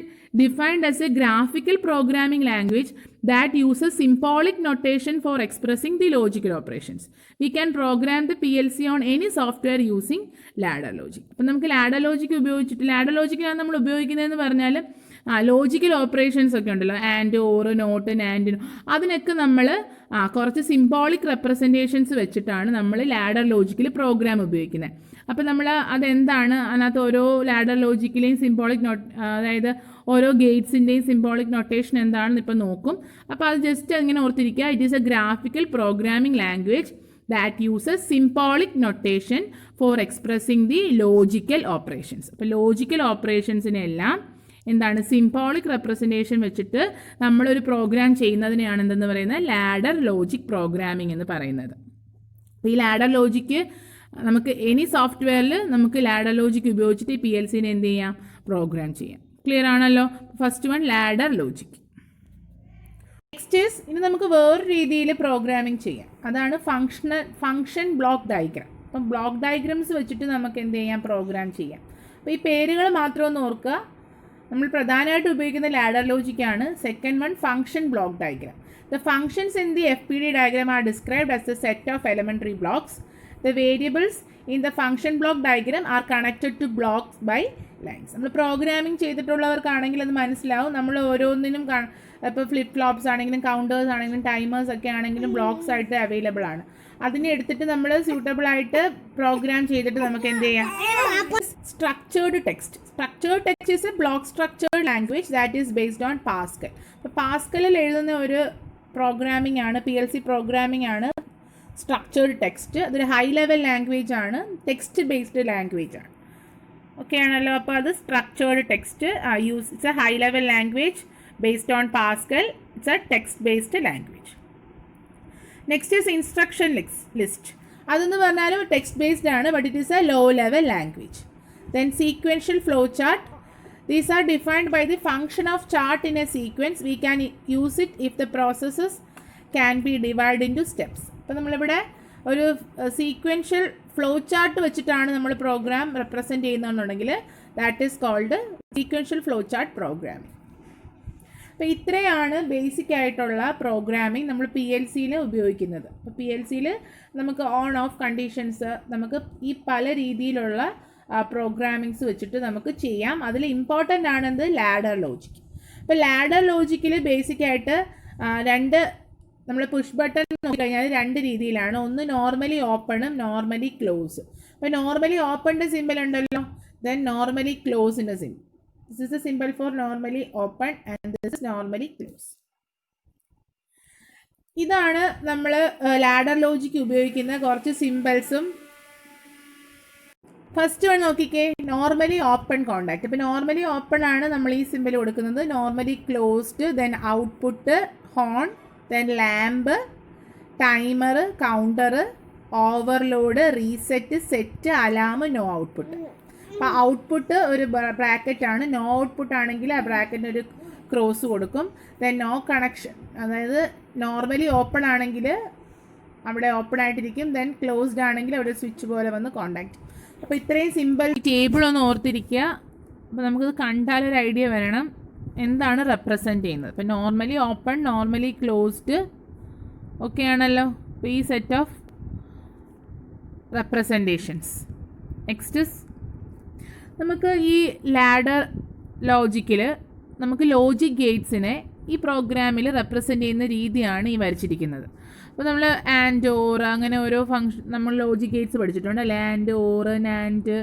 defined as a graphical programming language that uses symbolic notation for expressing the logical operations. We can program the PLC on any software using ladder logic. അപ്പോൾ നമുക്ക് ലാഡർ ലോജിക്ക് ഉപയോഗിച്ചിട്ട്, ladder ലോജിക്കിനാണ് നമ്മൾ ഉപയോഗിക്കുന്നതെന്ന് പറഞ്ഞാൽ logical operations ഒക്കെ ഉണ്ടല്ലോ, and, or, not, and, അതിനൊക്കെ നമ്മൾ കുറച്ച് സിംബോളിക് റെപ്രസെൻറ്റേഷൻസ് വെച്ചിട്ടാണ് നമ്മൾ ലാഡർ ലോജിക്കിൽ പ്രോഗ്രാം ഉപയോഗിക്കുന്നത്. അപ്പോൾ നമ്മൾ അതെന്താണ്, അതിനകത്ത് ഓരോ ലാഡർ ലോജിക്കിലെയും സിംബോളിക് അതായത് ഓരോ ഗേറ്റ്സിൻ്റെയും സിംബോളിക് നൊട്ടേഷൻ എന്താണെന്ന് ഇപ്പോൾ നോക്കും. അപ്പോൾ അത് ജസ്റ്റ് അങ്ങനെ ഓർത്തിരിക്കുക. It is a graphical programming language that uses symbolic notation for expressing the logical operations. അപ്പോൾ ലോജിക്കൽ ഓപ്പറേഷൻസിനെല്ലാം എന്താണ്, സിംബോളിക് റെപ്രസെൻറ്റേഷൻ വെച്ചിട്ട് നമ്മളൊരു പ്രോഗ്രാം ചെയ്യുന്നതിനെയാണ് എന്തെന്ന് പറയുന്നത്, ലാഡർ ലോജിക് പ്രോഗ്രാമിംഗ് എന്ന് പറയുന്നത്. അപ്പോൾ ഈ ലാഡർ ലോജിക്ക് നമുക്ക് എനി സോഫ്റ്റ്വെയറിൽ നമുക്ക് ലാഡർ ലോജിക് ഉപയോഗിച്ചിട്ട് ഈ PLCനെ എന്ത് ചെയ്യാം, പ്രോഗ്രാം ചെയ്യാം. ക്ലിയർ ആണല്ലോ. First one ladder logic. Next is, ഇനി നമുക്ക് വേറൊരു രീതിയിൽ പ്രോഗ്രാമിംഗ് ചെയ്യാം. അതാണ് ഫങ്ഷൻ ബ്ലോക്ക് ഡയഗ്രാം. അപ്പം ബ്ലോക്ക് ഡയഗ്രാംസ് വെച്ചിട്ട് നമുക്ക് എന്ത് ചെയ്യാം, പ്രോഗ്രാം ചെയ്യാം. അപ്പോൾ ഈ പേരുകൾ മാത്രം ഒന്ന് ഓർക്കുക. നമ്മൾ പ്രധാനമായിട്ട് ഉപയോഗിക്കുന്ന ലാഡർ ലോജിക്കാണ്. Second one function block diagram. The functions in the FPD diagram are described as a set of elementary blocks. The variables in the function block diagram are connected to blocks by lines. നമ്മൾ programming ചെയ്തിട്ടുള്ളവർക്കാണെങ്കിൽ അത് മനസ്സിലാവും. നമ്മൾ ഓരോന്നിനും ഇപ്പോൾ flip flops ആണെങ്കിലും counters ആണെങ്കിലും timers ഒക്കെ ആണെങ്കിലും ബ്ലോക്സ് ആയിട്ട് അവൈലബിൾ ആണ്. അതിനെ എടുത്തിട്ട് നമ്മൾ സ്യൂട്ടബിൾ ആയിട്ട് പ്രോഗ്രാം ചെയ്തിട്ട് നമുക്ക് എന്ത് ചെയ്യാം? Structured text is A block structured language that is based on Pascal. അപ്പോൾ പാസ്കലിൽ എഴുതുന്ന ഒരു പ്രോഗ്രാമിംഗ് ആണ്, PLC പ്രോഗ്രാമിംഗ് ആണ് സ്ട്രക്ചേർഡ് ടെക്സ്റ്റ്. അതൊരു ഹൈ ലെവൽ ലാംഗ്വേജ് ആണ്, ടെക്സ്റ്റ് ബേസ്ഡ് ലാംഗ്വേജ് ആണ്. ഓക്കെ ആണല്ലോ. അപ്പോൾ അത് structured text it's A high level language based on Pascal. It's a text-based language. Next is instruction list. അതെന്ന് പറഞ്ഞാലും text-based ആണ്, but it is a low-level language. Then sequential flowchart. These are defined by the function of chart in a sequence. We can use it if the processes can be divided into steps. അപ്പോൾ നമ്മളിവിടെ ഒരു sequential flow chart വെച്ചിട്ടാണ് നമ്മൾ program represent ചെയ്യുന്നതെന്നുണ്ടെങ്കിൽ that is called sequential flow chart programming. അപ്പോൾ ഇത്രയാണ് basic ആയിട്ടുള്ള programming നമ്മൾ PLCയിൽ ഉപയോഗിക്കുന്നത്. അപ്പോൾ PLCയിൽ നമുക്ക് ഓൺ ഓഫ് കണ്ടീഷൻസ് നമുക്ക് ഈ പല രീതിയിലുള്ള പ്രോഗ്രാമിങ്സ് വെച്ചിട്ട് നമുക്ക് ചെയ്യാം. അതിൽ ഇമ്പോർട്ടൻ്റ് ആണെന്ത് ലാഡർ ലോജിക്. അപ്പോൾ ലാഡർ ലോജിക്കിൽ ബേസിക്കായിട്ട് നമ്മൾ പുഷ് ബട്ടൺ നോക്കിക്കഴിഞ്ഞാൽ 2 രീതിയിലാണ്. ഒന്ന് നോർമലി ഓപ്പണും നോർമലി ക്ലോസ്. അപ്പോൾ നോർമലി ഓപ്പണിൻ്റെ സിമ്പിൾ ഉണ്ടല്ലോ, ദെൻ നോർമലി ക്ലോസിൻ്റെ simple. This is the symbol for normally open and this is normally close. ഇതാണ് നമ്മൾ ലാഡർ ലോജിക്ക് ഉപയോഗിക്കുന്ന കുറച്ച് സിമ്പിൾസും. ഫസ്റ്റ് വൺ നോക്കിക്കേ, നോർമലി ഓപ്പൺ കോണ്ടാക്ട്. ഇപ്പോൾ നോർമലി ഓപ്പൺ ആണ് നമ്മൾ ഈ സിമ്പിൾ കൊടുക്കുന്നത്. Normally closed, then output horn, then lamp, timer, counter, overload, reset, set, alarm, no output. അപ്പോൾ ഔട്ട്പുട്ട് ഒരു ബ്രാക്കറ്റാണ്, നോ ഔട്ട്പുട്ട് ആണെങ്കിൽ ആ ബ്രാക്കറ്റിന് ഒരു ക്രോസ് കൊടുക്കും. ദെൻ നോ കണക്ഷൻ, അതായത് നോർമലി ഓപ്പൺ ആണെങ്കിൽ അവിടെ ഓപ്പൺ ആയിട്ടിരിക്കും, ദെൻ ക്ലോസ്ഡ് ആണെങ്കിൽ അവിടെ സ്വിച്ച് പോലെ വന്ന് കോണ്ടാക്ട്. അപ്പോൾ ഇത്രയും സിമ്പിൾ ടേബിൾ ഒന്ന് ഓർത്തിരിക്കുക. അപ്പോൾ നമുക്കത് കണ്ടാലൊരു ഐഡിയ വരണം എന്താണ് റെപ്രസെൻറ്റ് ചെയ്യുന്നത്. ഇപ്പോൾ normally open, normally closed okay ആണല്ലോ. അപ്പോൾ ഈ സെറ്റ് ഓഫ് റെപ്രസെൻറ്റേഷൻസ്. നെക്സ്റ്റ് നമുക്ക് ഈ ലാഡർ ലോജിക്കിൽ നമുക്ക് ലോജിക് ഗേറ്റ്സിനെ ഈ പ്രോഗ്രാമിൽ റെപ്രസെൻ്റ് ചെയ്യുന്ന രീതിയാണ് ഈ വരച്ചിരിക്കുന്നത്. അപ്പോൾ നമ്മൾ ആൻഡ്, ഓർ അങ്ങനെ ഓരോ ഫങ്ഷൻ നമ്മൾ ലോജിക് ഗേറ്റ്സ് പഠിച്ചിട്ടുണ്ട് അല്ലേ. AND, OR, NAND,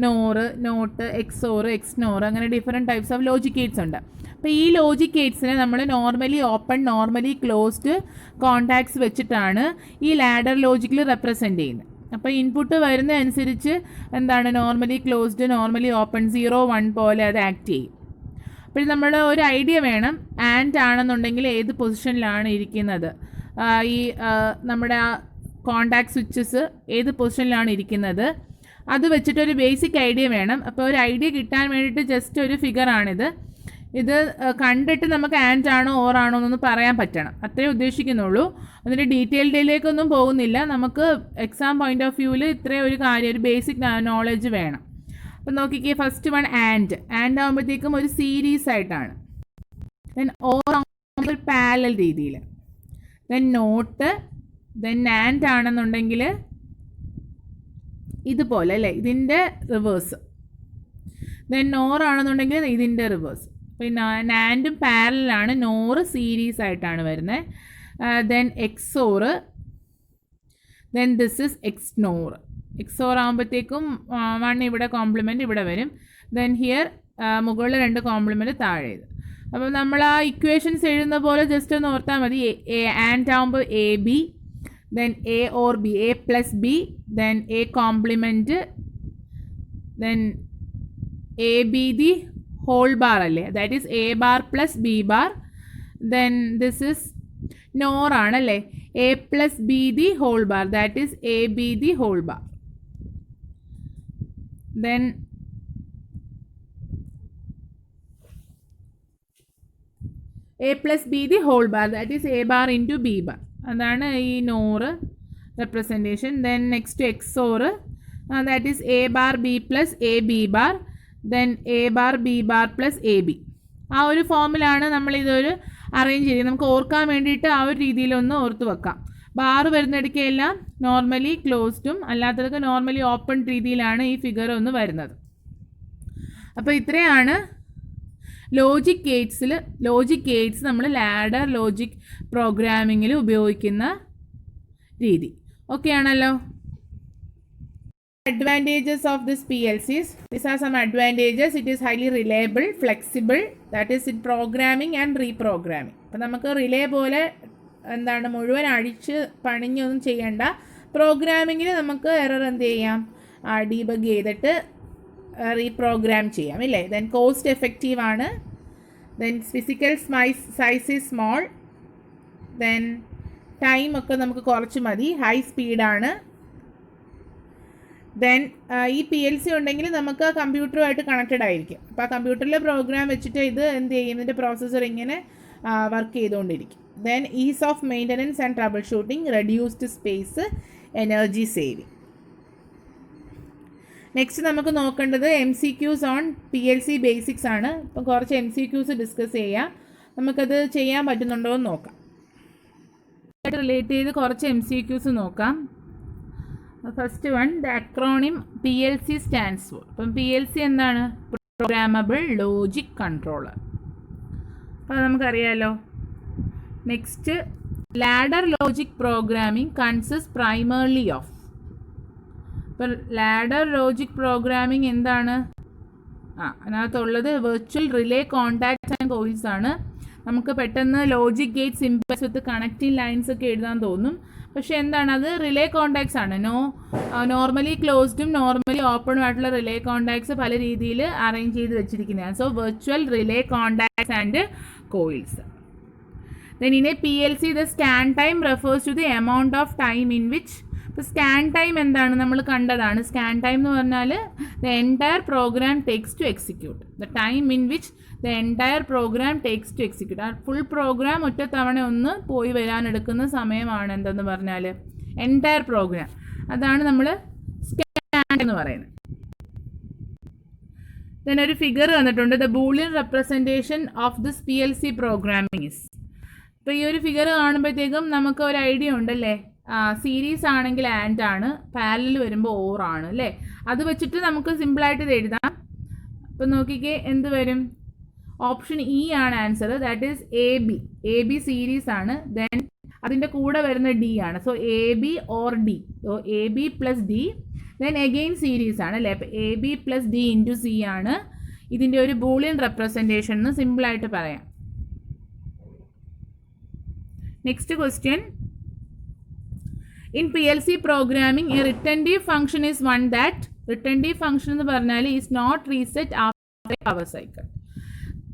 NOR, NOT, XOR, XNOR, അങ്ങനെ different types of logic gates ഉണ്ട്. അപ്പോൾ ഈ ലോജിക് ഗേറ്റ്സിനെ നമ്മൾ normally open, normally closed contacts വെച്ചിട്ടാണ് ഈ ലാഡർ ലോജിക്കിൽ റെപ്രസെൻ്റ് ചെയ്യുന്നത്. അപ്പോൾ ഇൻപുട്ട് വരുന്നതനുസരിച്ച് എന്താണ് നോർമലി ക്ലോസ്ഡ്, നോർമലി ഓപ്പൺ, 0, 1 പോലെ അത് ആക്ട് ചെയ്യും. അപ്പോൾ നമ്മൾ ഒരു ഐഡിയ വേണം, ആൻഡ് ആണെന്നുണ്ടെങ്കിൽ ഏത് പൊസിഷനിലാണ് ഇരിക്കുന്നത്, ഈ നമ്മുടെ ആ കോണ്ടാക്ട് സ്വിച്ചസ് ഏത് പൊസിഷനിലാണ് ഇരിക്കുന്നത്, അത് വെച്ചിട്ടൊരു ബേസിക് ഐഡിയ വേണം. അപ്പോൾ ഒരു ഐഡിയ കിട്ടാൻ വേണ്ടിയിട്ട് ജസ്റ്റ് ഒരു ഫിഗറാണിത്. ഇത് കണ്ടിട്ട് നമുക്ക് ആൻഡ് ആണോ ഓർ ആണോ എന്നൊന്ന് പറയാൻ പറ്റണം, അത്രേ ഉദ്ദേശിക്കുന്നുള്ളൂ. അതിൻ്റെ ഡീറ്റെയിൽഡിലേക്കൊന്നും പോകുന്നില്ല. നമുക്ക് എക്സാം പോയിന്റ് ഓഫ് വ്യൂവിൽ ഇത്രയും ഒരു കാര്യം, ഒരു ബേസിക് നോളജ് വേണം. അപ്പം നോക്കിക്കേ, ഫസ്റ്റ് വൺ ആൻഡ് ആകുമ്പോഴത്തേക്കും ഒരു സീരീസ് ആയിട്ടാണ്. ദെൻ ഓർ ആകുമ്പോൾ ഒരു പാരലൽ രീതിയിൽ, ദെൻ നോട്ട്, ദെൻ ആൻഡ് ആണെന്നുണ്ടെങ്കിൽ ഇതുപോലെ അല്ലേ, ഇതിൻ്റെ റിവേഴ്സ്. ദെൻ നോർ ആണെന്നുണ്ടെങ്കിൽ ഇതിൻ്റെ റിവേഴ്സ്. പിന്നെ നാൻഡും പാരലാണ്, നോറ് സീരീസ് ആയിട്ടാണ് വരുന്നത്. Then XOR, then this is XNOR. XOR ആകുമ്പോഴത്തേക്കും 1 ഇവിടെ കോംപ്ലിമെൻറ്റ് ഇവിടെ വരും. ദെൻ ഹിയർ മുകളിൽ 2 കോംപ്ലിമെൻറ്റ് താഴെ. അപ്പോൾ നമ്മൾ ആ ഇക്വേഷൻസ് എഴുതുന്ന പോലെ ജസ്റ്റ് ഒന്ന് ഓർത്താൽ മതി. ആൻഡ് ആകുമ്പോൾ AB, then A or B, A plus B, then A complement, then AB the whole bar അല്ലേ, that is A bar plus B bar. Then this is NOR ആണല്ലേ, A plus B the whole bar, that is AB the whole bar. Then A plus B the whole bar, that is A bar into B bar. അതാണ് ഈ NOR representation. Then next XOR, that is A bar B plus A B bar, then A bar B bar plus AB. ആ ഒരു ഫോമിലാണ് നമ്മളിതൊരു arrange ചെയ്ത് നമുക്ക് ഓർക്കാൻ വേണ്ടിയിട്ട് ആ ഒരു രീതിയിലൊന്ന് ഓർത്ത് വെക്കാം. ബാറ് വരുന്നിടയ്ക്കെല്ലാം നോർമലി ക്ലോസ്ഡും അല്ലാത്തതൊക്കെ നോർമലി ഓപ്പൺ രീതിയിലാണ് ഈ ഫിഗർ ഒന്ന് വരുന്നത്. അപ്പോൾ ഇത്രയാണ് ലോജിക് ഗേറ്റ്സ് നമ്മൾ ലാഡർ ലോജിക് പ്രോഗ്രാമിങ്ങിൽ ഉപയോഗിക്കുന്ന രീതി. ഓക്കെ ആണല്ലോ. Advantages of this PLCs. These are some advantages. It is highly reliable, flexible, that is in programming and reprogramming. അപ്പോൾ നമുക്ക് റിലേ പോലെ എന്താണ് മുഴുവൻ അഴിച്ച് പണിഞ്ഞൊന്നും ചെയ്യേണ്ട. പ്രോഗ്രാമിങ്ങിന് നമുക്ക് എറർ എന്ത് ചെയ്യാം, ഡീബഗ് ചെയ്തിട്ട് റീപ്രോഗ്രാം ചെയ്യാം ഇല്ലേ. ദെൻ കോസ്റ്റ് എഫക്റ്റീവ് ആണ്. Then physical size is small. Then time ഒക്കെ നമുക്ക് കുറച്ച് മതി. ഹൈ സ്പീഡാണ്. ദെൻ ഈ PLC ഉണ്ടെങ്കിൽ നമുക്ക് കമ്പ്യൂട്ടറുമായിട്ട് കണക്റ്റഡ് ആയിരിക്കും. അപ്പോൾ ആ കമ്പ്യൂട്ടറിലെ പ്രോഗ്രാം വെച്ചിട്ട് ഇത് എന്ത് ചെയ്യും, ഇതിൻ്റെ പ്രോസസ്സർ ഇങ്ങനെ വർക്ക് ചെയ്തുകൊണ്ടിരിക്കും. Then is of maintenance and trouble shooting, reduced space, energy saving. Next നമുക്ക് നോക്കേണ്ടത് MCQs ഓൺ PLC ബേസിക്സ് ആണ്. അപ്പം കുറച്ച് MCQs ഡിസ്കസ് ചെയ്യാം. നമുക്കത് ചെയ്യാൻ പറ്റുന്നുണ്ടോ എന്ന് നോക്കാം. റിലേറ്റ് ചെയ്ത് കുറച്ച് MCQs നോക്കാം. First one, the acronym PLC stands for. അപ്പം PLC എന്താണ്? Programmable logic controller. അപ്പോൾ അത് നമുക്കറിയാമല്ലോ. Next, ladder logic programming consist primarily of. ഇപ്പോൾ ലാഡർ ലോജിക് പ്രോഗ്രാമിംഗ് എന്താണ്? അതിനകത്തുള്ളത് virtual relay contacts and coils ആണ്. നമുക്ക് പെട്ടെന്ന് logic gate symbols with connecting lines ഒക്കെ എഴുതാൻ തോന്നും. പക്ഷേ എന്താണ്, അത് റിലേ കോണ്ടാക്ട്സ് ആണ്. നോർമലി ക്ലോസ്ഡും നോർമലി ഓപ്പണും ആയിട്ടുള്ള റിലേ കോണ്ടാക്ട്സ് പല രീതിയിൽ അറേഞ്ച് ചെയ്ത് വെച്ചിരിക്കുന്നതാണ്. So virtual relay contacts and coils. Then in a PLC, the scan time refers to the amount of time in which, ഇപ്പോൾ സ്കാൻ ടൈം എന്താണ് നമ്മൾ കണ്ടതാണ്. സ്കാൻ ടൈം എന്ന് പറഞ്ഞാൽ the entire program takes to execute, the time in which the entire program takes to execute. ആ full program ഒറ്റ തവണ ഒന്ന് പോയി വരാനെടുക്കുന്ന സമയമാണ് എന്തെന്ന് പറഞ്ഞാൽ എൻറ്റയർ പ്രോഗ്രാം. അതാണ് നമ്മൾ സ്കാൻ എന്ന് പറയുന്നത്. ദെൻ ഒരു ഫിഗർ തന്നിട്ടുണ്ട്, the Boolean representation of this PLC programming is. ഇപ്പോൾ ഈ ഒരു ഫിഗർ കാണുമ്പോഴത്തേക്കും നമുക്ക് ഒരു ഐഡിയ ഉണ്ടല്ലേ. സീരീസ് ആണെങ്കിൽ ആൻഡ് ആണ്, പാരലൽ വരുമ്പോൾ ഓർ ആണ് അല്ലേ. അത് വെച്ചിട്ട് നമുക്ക് സിമ്പിളായിട്ട് ഇത് എഴുതാം. അപ്പോൾ നോക്കിക്കേ എന്ത് വരും. ഓപ്ഷൻ ഇ ആണ് answer. That is AB series ആണ്. ദെൻ അതിൻ്റെ കൂടെ വരുന്ന D ആണ്. So AB or D. So AB plus D. Then again series ആണ് അല്ലേ. അപ്പോൾ AB plus D into C ആണ് ഇതിൻ്റെ ഒരു ബൂളിയൻ റെപ്രസെൻറ്റേഷൻ എന്ന് സിമ്പിളായിട്ട് പറയാം. Next question. In PLC programming a retentive function is one that, retentive function എന്ന് പറഞ്ഞാൽ is not reset after a power cycle.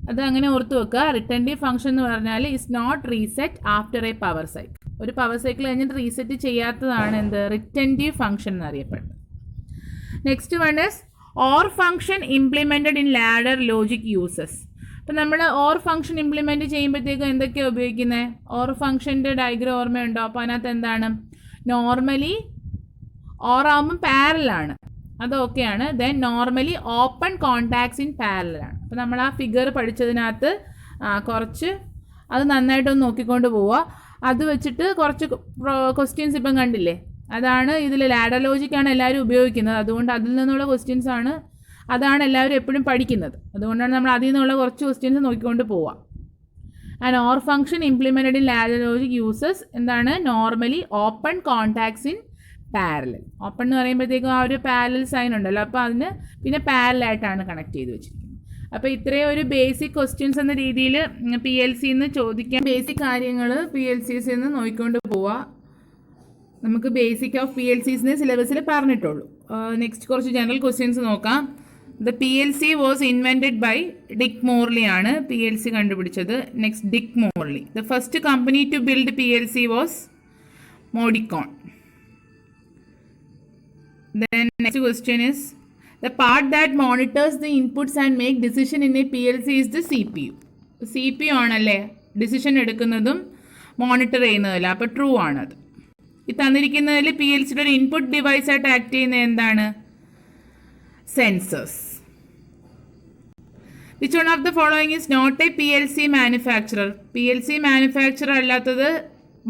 അത് അങ്ങനെ ഓർത്ത് വെക്കുക. റിട്ടൻറ്റീവ് ഫംഗ്ഷൻ എന്ന് പറഞ്ഞാൽ is not reset after a power cycle. ഒരു പവർ സൈക്കിൾ കഴിഞ്ഞിട്ട് റീസെറ്റ് ചെയ്യാത്തതാണ് എന്ത്, റിട്ടൻറ്റീവ് ഫംഗ്ഷൻ എന്നറിയപ്പെടുന്നത്. Next one is OR function implemented in ladder logic uses. അപ്പം നമ്മൾ ഓർ ഫംഗ്ഷൻ ഇംപ്ലിമെൻറ്റ് ചെയ്യുമ്പോഴത്തേക്കും എന്തൊക്കെയാണ് ഉപയോഗിക്കുന്നത്? ഓർ ഫംഗ്ഷൻ്റെ ഡയഗ്രം ഓർമ്മയുണ്ടോ? അപ്പോൾ അതിനകത്ത് എന്താണ്, നോർമലി ഓർ ആകുമ്പം പാരലാണ്, അതൊക്കെയാണ്. Then normally open contacts in പാരലാണ്. അപ്പോൾ നമ്മൾ ആ ഫിഗർ പഠിച്ചതിനകത്ത് കുറച്ച് അത് നന്നായിട്ടൊന്ന് നോക്കിക്കൊണ്ട് പോവുക. അത് വെച്ചിട്ട് കുറച്ച് ക്വസ്റ്റ്യൻസ് ഇപ്പം കണ്ടില്ലേ, അതാണ് ഇതിൽ ലാഡർ ലോജിക്കാണ് എല്ലാവരും ഉപയോഗിക്കുന്നത്. അതുകൊണ്ട് അതിൽ നിന്നുള്ള ക്വസ്റ്റ്യൻസ് ആണ്, അതാണ് എല്ലാവരും എപ്പോഴും പഠിക്കുന്നത്. അതുകൊണ്ടാണ് നമ്മൾ അതിൽ നിന്നുള്ള കുറച്ച് ക്വസ്റ്റ്യൻസ് നോക്കിക്കൊണ്ട് പോവാം. AND OR function implemented in ladder logic uses എന്താണ്, normally open contacts in parallel. Open എന്ന് പറയുമ്പോഴത്തേക്കും ആ ഒരു പാരലൽ സൈൻ ഉണ്ടല്ലോ, അപ്പോൾ അതിന് പിന്നെ പാരലായിട്ടാണ് കണക്ട് ചെയ്ത് വെച്ചിരിക്കുന്നത്. അപ്പോൾ ഇത്രയും ഒരു ബേസിക് ക്വസ്റ്റ്യൻസ് എന്ന രീതിയിൽ PLCന്ന് ചോദിക്കാൻ ബേസിക് കാര്യങ്ങൾ PLCs നിന്ന് നോക്കിക്കൊണ്ട് പോവാം. നമുക്ക് ബേസിക് ഓഫ് PLCs സിലബസിൽ പറഞ്ഞിട്ടുള്ളൂ. നെക്സ്റ്റ് കുറച്ച് ജനറൽ ക്വസ്റ്റ്യൻസ് നോക്കാം. The PLC was invented by Dick Morley ആണ് PLC കണ്ടുപിടിച്ചത്. Next Dick Morley. The first company to build PLC was Modicon. Then next question is, the part that monitors the inputs and make decision in a PLC is the CPU. CPU ആണല്ലേ decision എടുക്കുന്നതും monitor ചെയ്യുന്നതല്ല, അപ്പോൾ true ആണത്. ഈ തന്നിരിക്കുന്നതിൽ PLCയുടെ ഒരു input ഡിവൈസായിട്ട് act ചെയ്യുന്നത് എന്താണ്, sensors. Which one of the following is not a PLC manufacturer. PLC manufacturer അല്ലാത്തത്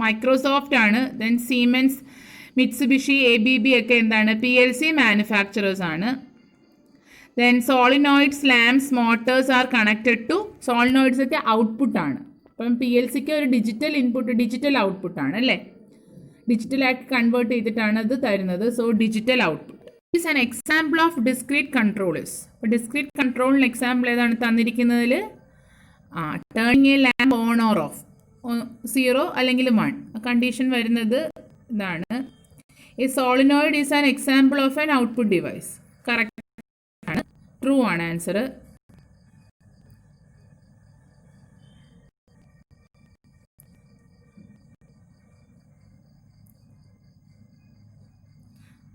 മൈക്രോസോഫ്റ്റ് ആണ്. ദെൻ സീമെൻസ്, മിറ്റ്സുബിഷി, ABB ഒക്കെ എന്താണ്, PLC മാനുഫാക്ചറേഴ്സ് ആണ്. Then solenoids lamps motors are connected to solenoids ഒക്കെ ഔട്ട്പുട്ടാണ്. അപ്പം പി എൽ സിക്ക് ഒരു ഡിജിറ്റൽ ഇൻപുട്ട് ഡിജിറ്റൽ ഔട്ട്പുട്ടാണ് അല്ലേ, ഡിജിറ്റലാക്കി കൺവേർട്ട് ചെയ്തിട്ടാണ് അത് തരുന്നത്. So digital output is an example of discrete controllers. അപ്പോൾ ഡിസ്ക്രീറ്റ് കൺട്രോളിന് എക്സാമ്പിൾ ഏതാണ് തന്നിരിക്കുന്നതിൽ? Turning a lamp on or off, 0 അല്ലെങ്കിൽ 1 കണ്ടീഷൻ വരുന്നത് ഇതാണ്. A solenoid is an example of an output device. Correct ആണ്, ട്രൂ ആണ് answer.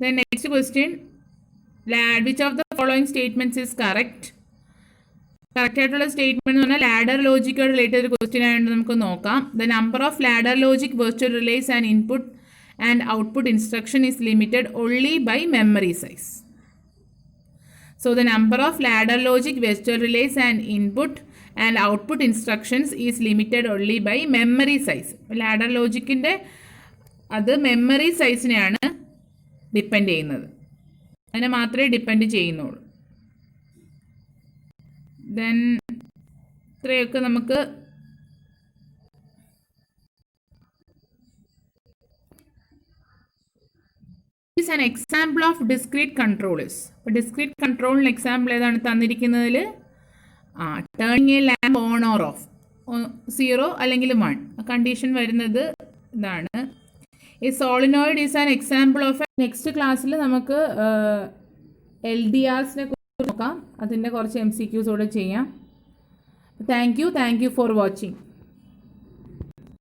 Then next question, which of the following statements is correct? Correct ആയിട്ടുള്ള statement എന്ന് പറഞ്ഞാൽ ladder ലോജിക്കോട് related ഒരു ക്വസ്റ്റ്യൻ ആയതുകൊണ്ട് നമുക്ക് നോക്കാം. The number of ladder logic virtual relays and input and output instruction is limited only by memory size. So the number of ladder logic virtual relays and input and output instructions is limited only by memory size. Ladder ലോജിക്കിൻ്റെ അത് memory സൈസിനെയാണ് depend ചെയ്യുന്നത്, അതിനെ മാത്രമേ depend ചെയ്യുന്നുള്ളൂ. Then ഇത്രയൊക്കെ നമുക്ക് is an example of discrete controllers. അപ്പോൾ discrete കൺട്രോളിന് എക്സാമ്പിൾ ഏതാണ് തന്നിരിക്കുന്നതിൽ? Turning a lamp on or off, 0 അല്ലെങ്കിൽ 1 കണ്ടീഷൻ വരുന്നത് ഇതാണ്. ഈ solenoid is an example of. Next ക്ലാസ്സിൽ നമുക്ക് LDRസിനെ കുറിച്ച് നോക്കാം, അതിൻ്റെ കുറച്ച് MCQs കൂടെ ചെയ്യാം. Thank you for watching.